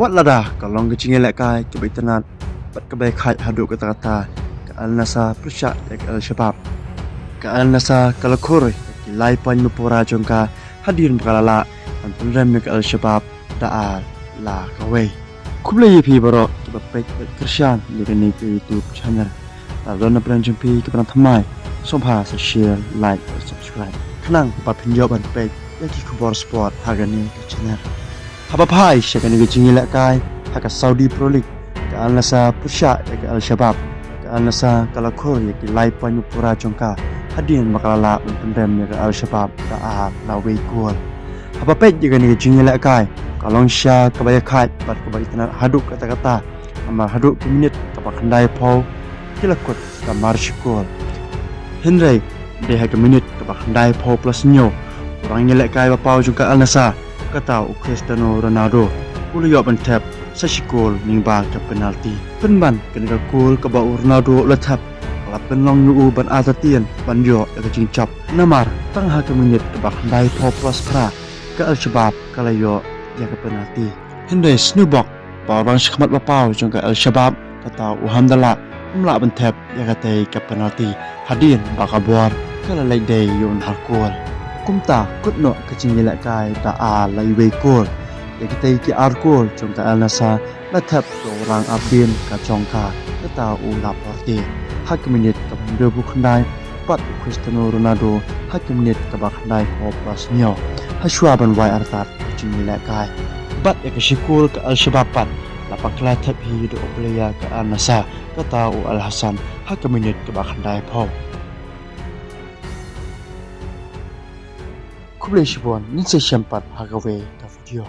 วัดละดาก็ลองกระจิงแหละกายกับอิตนาปัดกระใบไข่หาดูกตะกตากับอัลนาซาพรุชะและกับอัลชบับกับอัลนาซากะละโครยกับไลปันมุปราจงกาhadir makalala an penrem ke al shabab da la kawe kuble yepi baro ke page krishan ni ke youtube channel don pran jumpi ke pran thamai sompa sa share like subscribe khnang pa phinyo ban page yaki khubor sport hagani ke channel haba phai shakani ke jingi la kai haka saudi pro league ke al nasa pusha ke al shabab ke al nasa kala khor yaki lai panyu pura jongka hadir makalala an penrem ke al shabab da la we gol haba page juga ni jingi la kai kalong sha kabaya khat bat kabay tanan haduk kata-kata amar haduk ke minit kapak handai pau kilakot ka march gol henry de ha ke minit kapak handai pau plus nyo orang ni la kai ba pau juga al nasa kata Cristiano Ronaldo ulu yo ban tap sa gol ning ba ke penalti penban kena gol ka ba Ronaldo la tap la penlong yu ban azatian ban yo ke jingcap namar tang ha ke minit kapak handai pau plus pra ke al shabab kalayo ya ke penalti henry snubok bawang sekhmat bapau jong ke al shabab kata uhamdala mla ban tap ya kate ke penalti hadin bakabor kala lai day yon harkol kumta kutno ke jingila kai ta lai we gol ya kate ki arkol jong ke al nasa la tap to rang abin ka jongka kata ula parti hak minit ka bendo bukndai pat Cristiano Ronaldo hak minit ka bakndai ko plus nyo haswa ban wai artat jinila kai bat ya kashikul ke al shabab pat lapak la tap hi do player ke al nasa kata al hasan hak minit ke bakndai pau kuble shibon nin se champat hagawe ka video